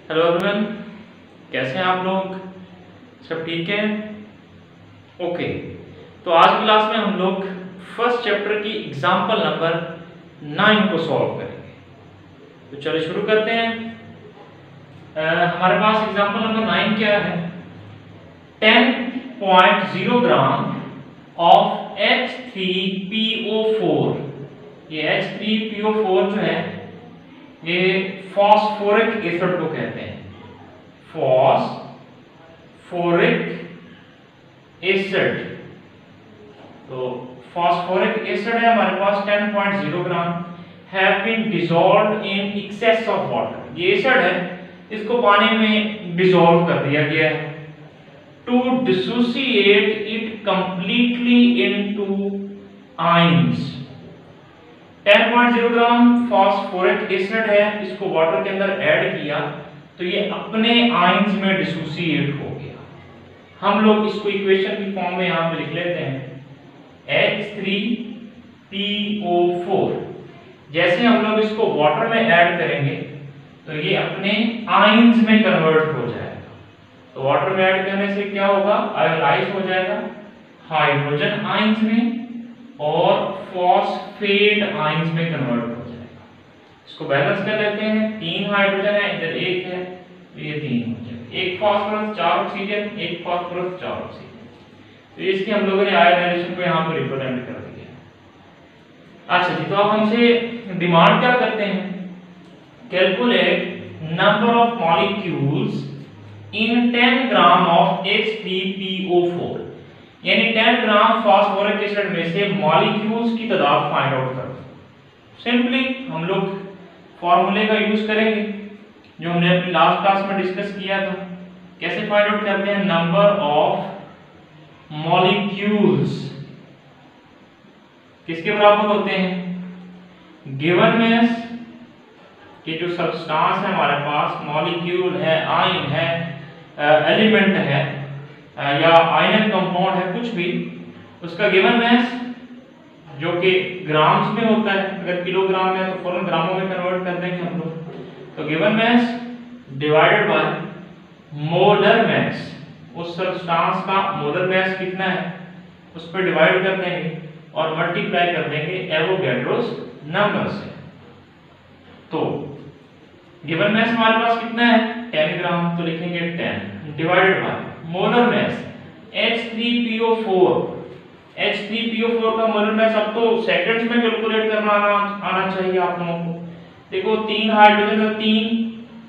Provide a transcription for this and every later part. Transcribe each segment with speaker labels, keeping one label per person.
Speaker 1: Hello everyone, कैसे हैं आप लोग? सब ठीक है? ओके, तो आज की क्लास में हम लोग फर्स्ट चैप्टर की एग्जांपल नंबर 9 को सॉल्व करेंगे। तो चलिए शुरू करते हैं। हमारे पास एग्जांपल नंबर 9 क्या है? 10.0 ग्राम ऑफ H3PO4। ये H3PO4 जो है ये फॉस्फोरिक एसिड को कहते हैं। फॉस्फोरिक एसिड, तो फॉस्फोरिक एसिड है हमारे पास 10.0 ग्राम, have been dissolved in excess of water. ये एसिड है, इसको पानी में डिसॉल्व कर दिया गया है to dissociate it completely into ions. 10.0 ग्राम फॉस्फोरिक एसिड है, इसको वाटर के अंदर ऐड किया तो ये अपने आयंस में डिसोसिएट हो गया। हम लोग इसको इक्वेशन की फॉर्म में यहां पे लिख लेते हैं H3PO4। जैसे हम लोग इसको वाटर में ऐड करेंगे तो ये अपने आयंस में कन्वर्ट हो जाएगा। तो वाटर में ऐड करने से क्या होगा? आयोनाइज हो जाएगा हाइड्रोजन आयंस में और फॉस्फेट आयंस में कन्वर्ट हो जाएगा। इसको बैलेंस कर लेते हैं। 3 हाइड्रोजन है, इधर 1 है, तो ये 3 हो जाएगा। 1 फास्फोरस 4 ऑक्सीजन, 1 फास्फोरस 4 ऑक्सीजन। तो इसकी हम लोगों ने आयोनाइजेशन को यहां पर रिप्रेजेंट कर दिया। अच्छा जी, तो अब हमसे डिमांड क्या करते हैं? Calculate number of molecules in 10 gram of H3PO4। यानी 10 ग्राम फास्फोरिक एसिड में से मॉलिक्यूल्स की तादाद फाइंड आउट करो। सिंपली हम लोग फॉर्मूले का यूज करेंगे जो हमने अपनी लास्ट क्लास में डिस्कस किया था। कैसे फाइंड आउट करते हैं? नंबर ऑफ मॉलिक्यूल्स किसके बराबर होते हैं? गिवन मास के जो सब्सटेंस है हमारे पास, मॉलिक्यूल है, आयन है, एलिमेंट है या आयनन कंपाउंड है, कुछ भी, उसका गिवन मास जो कि ग्राम्स में होता है। अगर किलोग्राम है तो फौरन ग्रामों में कन्वर्ट कर देंगे हम लोग। तो given mass divided by molar mass, उस सब्सटेंस का मोलर मास कितना है उस पर डिवाइड कर देंगे और मल्टीप्लाई कर देंगे एवोगैड्रोस नंबर से। तो गिवन मास हमारे पास कितना है? 10 ग्राम, तो लिखेंगे 10 divided by molar mass H3PO4 का मोलर मास अब तो सेकंड्स में कैलकुलेट करना आना चाहिए आप लोगों को। देखो 3 हाइड्रोजन है 3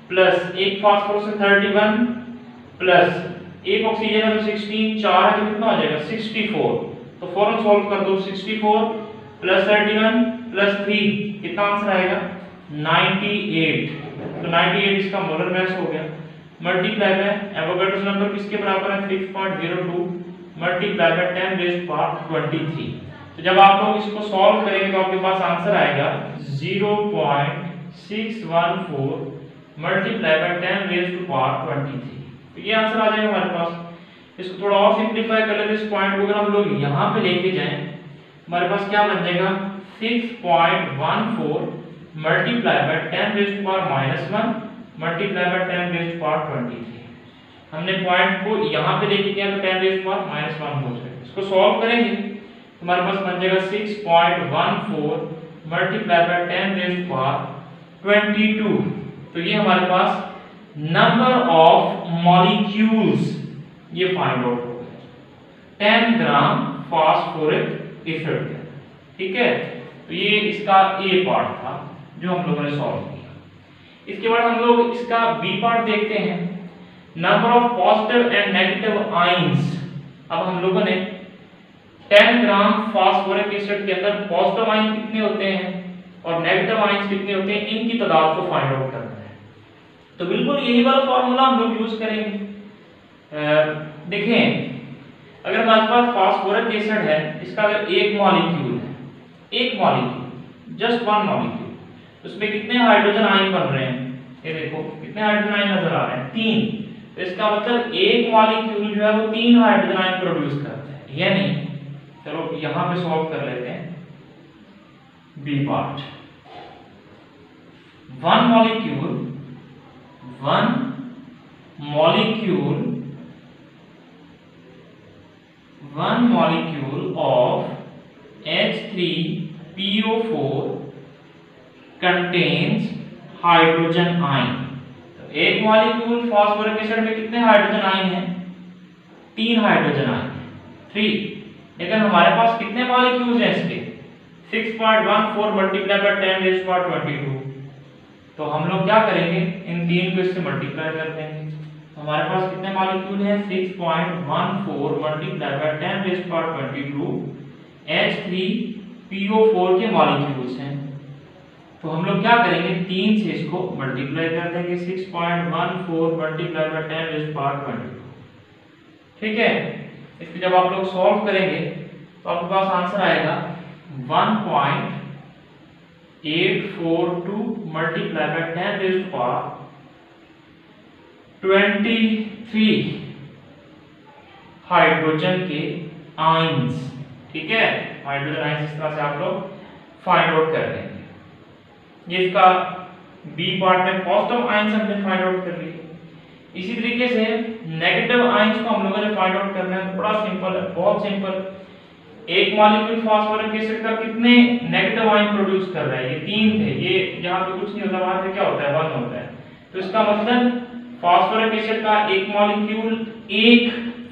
Speaker 1: प्लस 1 फास्फोरस है 31 प्लस 1 ऑक्सीजन है 16, 4 है तो कितना हो जाएगा? 64। तो फौरन सॉल्व कर दो। 64 प्लस 31 प्लस 3 कितना आंसर आएगा? 98। तो 98 इसका मोलर मास हो गया। मल्टीप्लाई बाय एवोगैड्रोस नंबर किसके बराबर है? 6.02 मल्टीप्लाई बाय 10⁻23। तो जब आप लोग इसको सॉल्व करेंगे तो आपके पास आंसर आएगा 0.614 मल्टीप्लाई बाय 10⁻23। तो ये आंसर आ जाएगा हमारे पास। इसको थोड़ा और सिंपलीफाई कर लेते हैं। इस पॉइंट को अगर हम लोग यहां पे लेके जाएं हमारे पास क्या बन जाएगा? 6.14 मल्टीप्लाई बाय 10⁻⁻1 मल्टीप्लाई बाय 10⁻23। हमने पॉइंट को यहां पे लेके गया तो 10⁻⁻1 हो जाएगा। इसको सॉल्व करेंगे तो हमारे पास बन जाएगा 6.14 मल्टीप्लाई बाय 10⁻22। तो ये हमारे पास नंबर ऑफ मॉलिक्यूल्स ये फाइंड आउट हो गया 10 ग्राम फास्फोरिक एसिड। ठीक है, तो ये इसका ए पार्ट था जो हम लोगों ने सॉल्व किया। इसके बाद हम लोग इसका बी पार्ट देखते हैं, number of positive and negative ions. अब हम लोगों ने 10 ग्राम फास्फोरिक एसिड के अंदर पॉजिटिव आयन कितने होते हैं और नेगेटिव आयंस कितने होते हैं, इनकी तादाद को फाइंड आउट करना है। तो बिल्कुल यही वाला फार्मूला हम लोग यूज करेंगे। देखें, अगर हमारे पास फास्फोरिक एसिड है, इसका अगर एक मॉलिक्यूल है, एक मॉलिक्यूल, जस्ट वन मॉलिक्यूल, उसमें कितने हाइड्रोजन आयन बन रहे हैं? ये देखो कितने हाइड्रोजन आयन नजर आ रहे हैं? 3। तो इसका मतलब एक मॉलिक्यूल जो है वो 3 हाइड्रोजन आयन प्रोड्यूस करता है, यानी चलो यहां पे सॉल्व कर लेते हैं B part. One molecule molecule of H3PO4 contains hydrogen ion. तो एक मॉलिक्यूल फास्फोरिक एसिड में कितने हाइड्रोजन आयन हैं? 3 हाइड्रोजन आयन, 3। लेकिन हमारे पास कितने मॉलिक्यूल्स हैं इसके? 6.14 मल्टीप्लाई बाय 10⁻²2। तो हम लोग क्या करेंगे, इन 3 को इससे मल्टीप्लाई कर देंगे। तो हमारे पास कितने मॉलिक्यूल हैं? 6.14 मल्टीप्लाई बाय 10⁻²2 H3PO4 के मॉलिक्यूल्स हैं। तो हम लोग क्या करेंगे, 3 से इसको मल्टीप्लाई कर देंगे, 6.14 मल्टीप्लाई बाय 10⁻²2। ठीक है। इसको जब आप लोग सॉल्व करेंगे तो आपके पास आंसर आएगा 1.842 मल्टीप्लाई बाय 10⁻23 हाइड्रोजन के आयंस। ठीक है, हाइड्रोजन आयंस इस तरह से आप लोग फाइंड आउट कर लेंगे। ये इसका बी पार्ट में पॉजिटिव आयंस हमने फाइंड आउट कर लिए। इसी तरीके से नेगेटिव आयंस को हम लोगों ने फाइंड आउट करना है। तो बड़ा सिंपल है, बहुत सिंपल। एक मॉलिक्यूल फास्फोरिक एसिड का कितने नेगेटिव आयन प्रोड्यूस कर रहा है? ये 3 थे। ये जहां पे कुछ नहीं होता वहां पे क्या होता है? 1 होता है। तो इसका मतलब फास्फोरिक एसिड का एक मॉलिक्यूल एक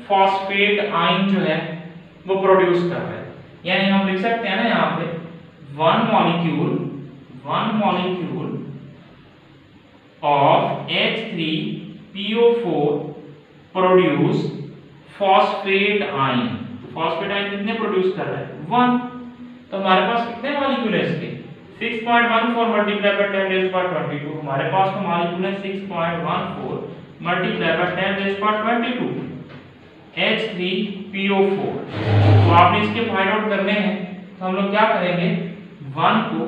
Speaker 1: फॉस्फेट आयन जो है वो प्रोड्यूस कर रहा है। यानी हम लिख सकते हैं ना यहाँ पे one molecule of H3PO4 produce phosphate ion। phosphate ion कितने प्रोड्यूस कर रहा है? 1। तो हमारे पास कितने मॉलिक्यूल है इसके? 6.14 मल्टीप्लाई बाय 10⁻²2। हमारे पास तो मॉलिक्यूल है 6.14 मल्टीप्लाई बाय 10⁻²2 H3PO4। तो आपने इसके फाइंड आउट करने हैं। तो हम लोग क्या करेंगे, 1 को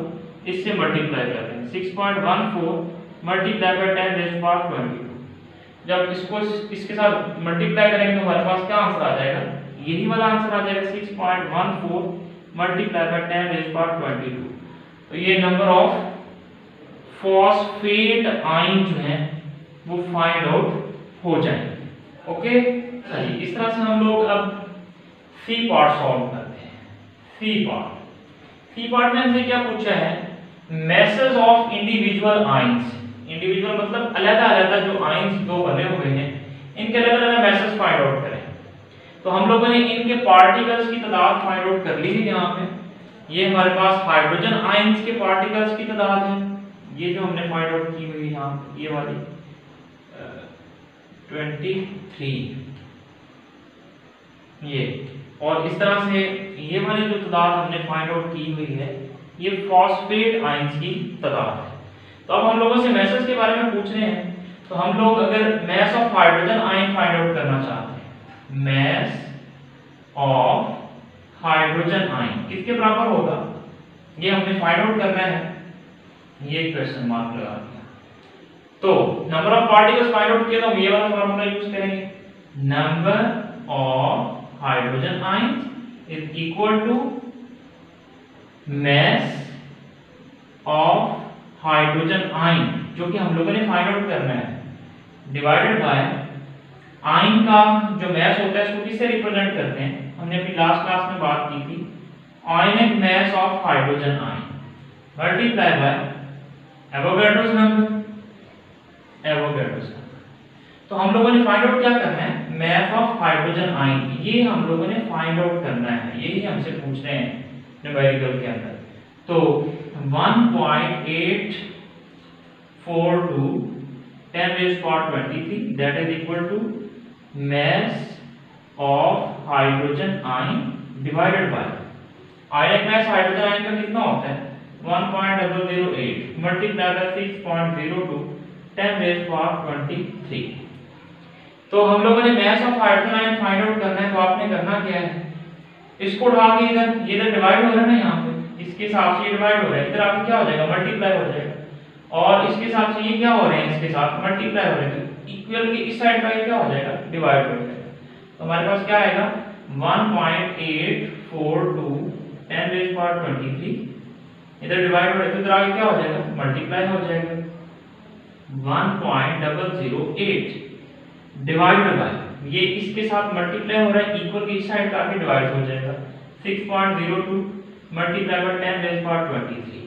Speaker 1: इससे मल्टीप्लाई कर देंगे, 6.14 मल्टीप्लाई बाय 10⁻²2। जब इसको इसके साथ मल्टीप्लाई करेंगे तो हमारे पास क्या आंसर आ जाएगा? यही वाला आंसर आ जाएगा, 6.14 मल्टीप्लाई बाय 10⁻²2। तो ये नंबर ऑफ फॉस्फेट आयन जो है वो फाइंड आउट हो जाएंगे। ओके, चलिए इस तरह से हम लोग अब सी पार्ट सॉल्व करते हैं। सी पार्ट में हमसे क्या पूछा है? Message of individual ions. Individual मतलब अलग-अलग जो आयंस दो बने हुए हैं, इनके अलग-अलग मैसेज फाइंड आउट करें। तो हम लोगों ने इनके पार्टिकल्स की तादाद फाइंड आउट कर ली है। यहाँ पे ये हमारे पास हाइड्रोजन आयंस के पार्टिकल्स की तादाद है, ये जो हमने फाइंड आउट की हुई है यहाँ ये वाली 23 ये। और इस तरह से ये वाली जो तादाद हमने फाइंड आउट की हुई है ये फॉस्फेट आयंस की तादाद है। तो अब हम लोगों से मैसेज के बारे में पूछ रहे हैं। तो हम लोग अगर mess of hydrogen ion find out करना चाहते हैं, मैस ऑफ हाइड्रोजन आयन किसके बराबर होगा, ये हमने फाइंड आउट करना है। ये क्वेश्चन मार्क लगा दिया। तो number of particles find out किया तो हम ये वाला फार्मूला यूज करेंगे, number of hydrogen ions is equal to mass of hydrogen ion, जो कि हम लोगों ने फाइंड आउट करना है, डिवाइडेड बाय आयन का जो मैस होता है इसको किससे रिप्रेजेंट करते हैं? हमने अपनी लास्ट क्लास में बात की थी, ionic mass of hydrogen ion multiply by Avogadro's number. तो हम लोगों ने फाइंड आउट क्या करना है? मैस ऑफ हाइड्रोजन आयन, ये हम लोगों ने फाइंड आउट करना है, यही हमसे पूछ रहे हैं न्यूमेरिकल के अंदर। तो 1.842 10⁻23 that is equal to mass of hydrogen ion divided by ionic mass hydrogen ion का कितना होता है? 1.008 मल्टीप्लाई बाय 6.02 10⁻23। तो हम लोगों ने mess of hydrogen ion find out करना है। तो आपने करना क्या है, इसको उठा के इधर ये इधर डिवाइड हो रहा है ना, यहाँ पे इसके साथ से ये डिवाइड हो रहा है, इधर आके क्या हो जाएगा? मल्टीप्लाई हो जाएगा। और इसके साथ से ये क्या हो रहे हैं? इसके साथ मल्टीप्लाई हो रहे हैं। इक्वल के इस साइड का ये क्या हो जाएगा? डिवाइड हो जाएगा। तो हमारे पास क्या आएगा? 1.842 10⁻23 इधर डिवाइड हो रहा है तो इधर आगे क्या हो जाएगा? मल्टीप्लाई हो जाएगा। 1.008 डिवाइड बाय, ये इसके साथ मल्टीप्लाई हो रहा है, इक्वल की साइड आके डिवाइड हो जाएगा। 6.02 मल्टीप्लाई बाय 10 रेज़ पावर 23,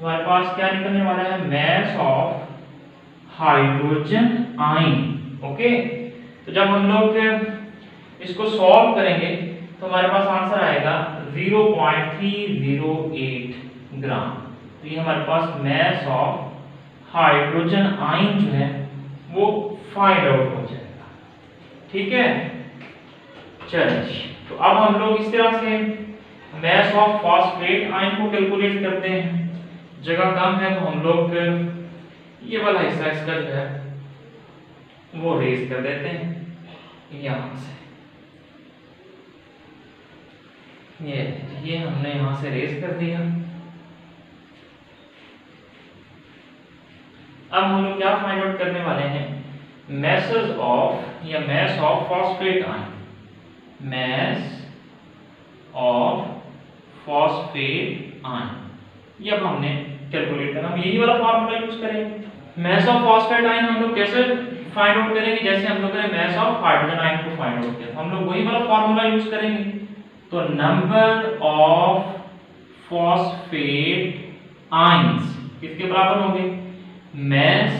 Speaker 1: हमारे पास क्या निकलने वाला है, mass of hydrogen ion. Okay, तो जब हम लोग इसको सॉल्व करेंगे तो हमारे पास आंसर आएगा 0.308 ग्राम। तो ये हमारे पास मास ऑफ हाइड्रोजन आयन जो है वो फाइंड आउट हो जाएगा। ठीक है, चलिए तो अब हम लोग इस तरह से मास ऑफ फॉस्फेट आयन को कैलकुलेट करते हैं। जगह कम है तो हम लोग ये वाला हिस्सा इसका जो है वो रेज कर देते हैं यहां से। ये हमने यहां से रेज कर दिया। अब हम लोग क्या फाइंड आउट करने वाले हैं, masses ऑफ या mass of phosphate ion, mass of phosphate ion, ये अब हमने कैलकुलेट करना। हम यही वाला फार्मूला यूज करेंगे। mass ऑफ फॉस्फेट आयन हम लोग कैसे फाइंड आउट करेंगे, जैसे हम लोग ने mass ऑफ हाइड्रोजन आयन को फाइंड आउट किया, हम लोग वही वाला फार्मूला यूज करेंगे। तो नंबर ऑफ फॉस्फेट आयंस किसके बराबर होंगे, mass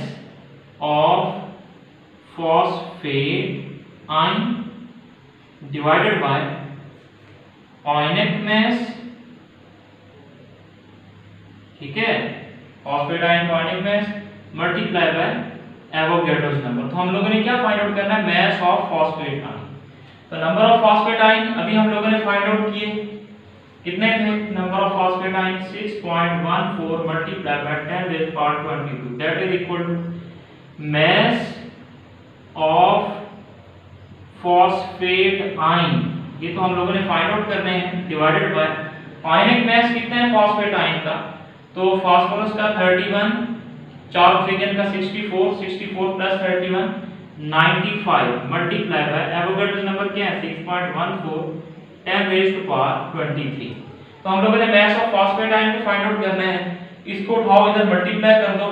Speaker 1: of phosphate ion divided by ionic mass। ठीक है, phosphate ion का ionic mass multiply by Avogadro's number. तो हम लोगों ने क्या फाइंड आउट करना है, mass of phosphate ion। तो नंबर ऑफ फॉस्फेट आयन अभी हम लोगों ने फाइंड आउट किए, कितने थे, number of phosphate ion 6.14 multiply by 10 raise power 22, that is equal to mass of phosphate ion, ये तो हम लोगों ने फाइंड आउट करने हैं, डिवाइडेड बाय आयनिक मास कितना है फॉस्फेट आयन का, तो फास्फोरस का 31, चार ऑक्सीजन का 64, 64 plus 31 95 multiply by Avogadro's number क्या है 6.14 10 रेज़ टू पावर 23। तो हम लोगों ने मास ऑफ फॉस्फेट आयन को फाइंड आउट करना है, इसको उठाओ इधर मल्टीप्लाई कर दो,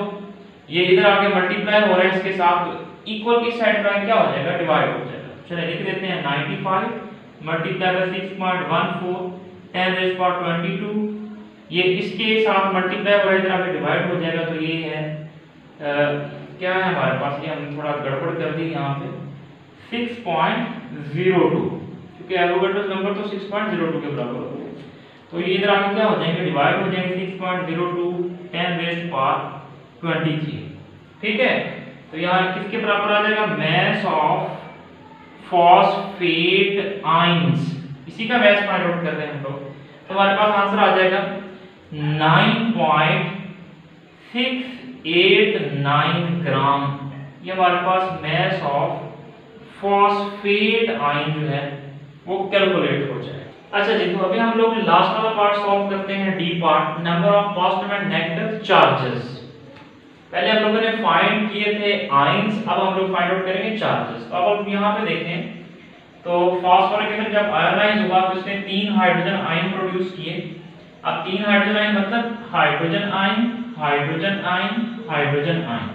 Speaker 1: ये इधर आके मल्टीप्लाई हो रहा है इसके साथ, इक्वल की साइड पर क्या हो जाएगा, डिवाइड हो जाएगा। चलिए लिख देते हैं 95 मल्टीप्लाई बाय 6.14 10 रेज़ पावर 22, ये इसके साथ मल्टीप्लाई हो रहा है इधर आके डिवाइड हो जाएगा। तो ये है क्या है हमारे पास, ये हमने थोड़ा गड़बड़ कर दी यहाँ पे 6.02, क्योंकि एवोगैड्रोस नंबर तो 6.02 के बराबर होता है। तो ये इधर आके क्या हो जाएंगे, डिवाइड हो जाएंगे 6.02 10 रेज़ पावर 23। ठीक है, तो यहाँ किसके बराबर आ जाएगा, मास ऑफ फॉस्फेट आयंस, इसी का मास फाइंड आउट कर रहे हैं हम लोग। तो हमारे पास आंसर आ जाएगा 9.689 ग्राम, ये हमारे पास मास ऑफ फॉस्फेट आयन जो है वो कैलकुलेट हो जाएगा। अच्छा जी, तो अभी हम लोग लास्ट वाला पार्ट सॉल्व करते हैं, D part, number of positive and negative charges. पहले हम लोगों ने फाइंड किए थे आयंस, अब हम लोग फाइंड आउट करेंगे चार्जेस। तो अब यहाँ पे देखें तो फास्फोरिक एसिड जब आयोनाइज हुआ तो उसने 3 हाइड्रोजन आयन प्रोड्यूस किए। अब 3 हाइड्रोजन आयन मतलब hydrogen ion, hydrogen ion, hydrogen ion.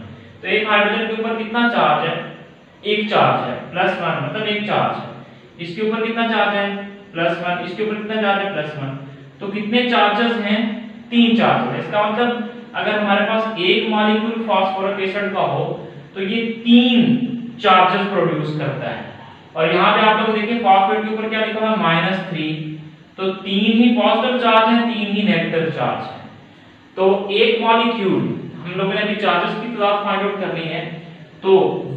Speaker 1: तो एक हाइड्रोजन के ऊपर कितना चार्ज है, एक चार्ज है, +1 मतलब एक चार्ज है। इसके ऊपर कितना चार्ज है, +1, इसके ऊपर कितना चार्ज है, +1। तो कितने चार्जेस हैं, 3 चार्ज है। इसका मतलब अगर हमारे पास एक मॉलिक्यूल फास्फोरिक एसिड का हो तो ये 3 चार्जेस प्रोड्यूस करता है। और यहाँ पे आप लोग देखिए फास्फेट के ऊपर क्या लिखा हुआ है, -3, तो 3 ही पॉजिटिव चार्ज है, 3 ही नेगेटिव चार्ज है। तो एक मॉलिक्यूल, हम लोगों ने अभी चार्जेस की तादाद फाइंड आउट करनी है, तो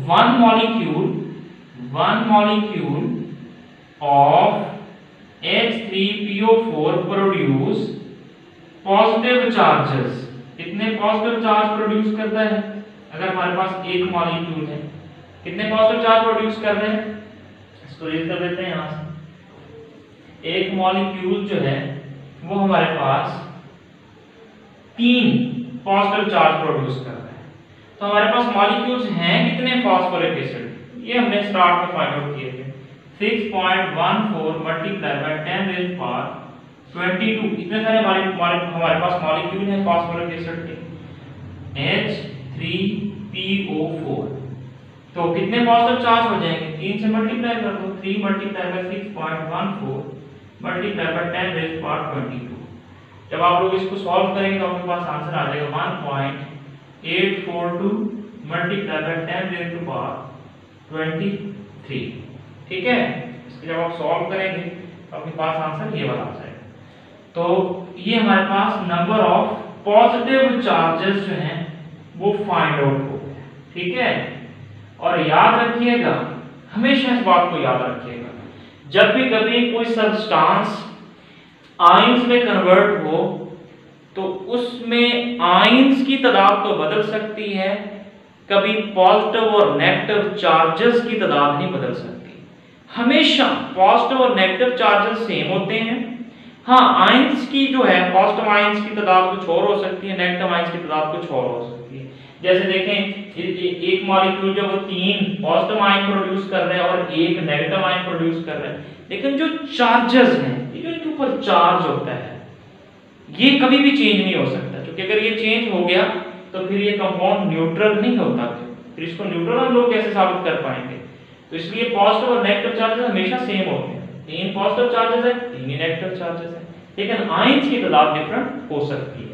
Speaker 1: 1 molecule of H3PO4 produce positive charges. कितने पॉजिटिव चार्ज प्रोड्यूस करता है, अगर हमारे पास एक मॉलिक्यूल है, कितने पॉजिटिव चार्ज प्रोड्यूस कर रहे हैं, इसको रीड कर देते हैं यहां से। एक मॉलिक्यूल जो है वो हमारे पास 3 पॉजिटिव चार्ज प्रोड्यूस कर रहा है। तो हमारे पास मॉलिक्यूल्स हैं कितने फास्फोरिक एसिड, ये हमने स्टार्ट में फाइंड आउट किए थे। 6.14 मल्टीप्लाई बाय 10 रेज़ पावर 22, इतने सारे हमारे पास मॉलिक्यूल हैं फास्फोरिक एसिड के। H3PO4 तो कितने पॉजिटिव चार्ज हो जाएंगे, 3 से मल्टीप्लाई कर दो, 3 multiply by 6.14 multiply by 10 raise to power 22। जब आप लोग इसको सॉल्व करेंगे तो आपके पास आंसर आ जाएगा 1.842 multiply by 10 raise to power 23। ठीक है, इसको जब आप सॉल्व करेंगे तो आपके पास आंसर ये वाला आ जाएगा। तो ये हमारे पास नंबर ऑफ पॉजिटिव चार्जेस जो हैं वो फाइंड आउट हो गए। ठीक है, और याद रखिएगा, हमेशा इस बात को याद रखिएगा, जब भी कभी कोई सब्सटेंस आयंस में कन्वर्ट हो तो उसमें आयंस की तादाद तो बदल सकती है, कभी पॉजिटिव और नेगेटिव चार्जेस की तादाद नहीं बदल सकती। हमेशा पॉजिटिव और नेगेटिव चार्जेस सेम होते हैं। हाँ, आयंस की जो है पॉजिटिव आयंस की तादाद कुछ और हो सकती है, नेगेटिव आयंस की तादाद कुछ और हो सकती है। जैसे देखें, एक मॉलिक्यूल जो वो 3 पॉजिटिव आयन प्रोड्यूस कर रहे हैं और एक नेगेटिव आयन प्रोड्यूस कर रहे हैं, लेकिन जो चार्जेस हैं, ये जो इनके ऊपर चार्ज होता है, ये कभी भी चेंज नहीं हो सकता, क्योंकि अगर ये चेंज हो गया तो फिर ये कंपाउंड न्यूट्रल नहीं होता। फिर इसको न्यूट्रल हम लोग कैसे साबित कर पाएंगे? तो इसलिए पॉजिटिव और नेगेटिव चार्जेस हमेशा सेम होते हैं। 3 पॉजिटिव चार्जेस है, 3 नेगेटिव चार्जेस है, लेकिन आयंस की तादाद डिफरेंट हो सकती है।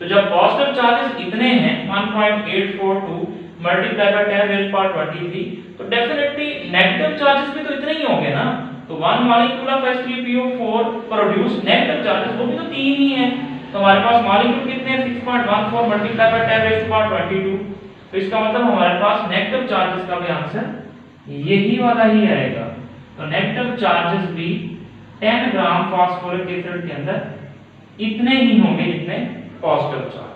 Speaker 1: तो जब पॉजिटिव चार्जेस इतने हैं 1.842 multiply by 10 raise to power 23, तो डेफिनेटली नेगेटिव चार्जेस भी तो इतने ही होंगे ना। तो 1 molecule of H3PO4 produce negative charges, वो भी तो 3 ही हैं। तो हमारे पास मॉलिक्यूल कितने हैं, 6.14 multiply by 10 raise to power 22। तो इसका मतलब हमारे पास नेगेटिव चार्जेस का भी आंसर यही वाला ही आएगा। तो नेगेटिव चार्जेस भी 10 ग्राम फास्फोरिक एसिड के अंदर इतने ही होंगे जितने पॉजिटिव चार्ज।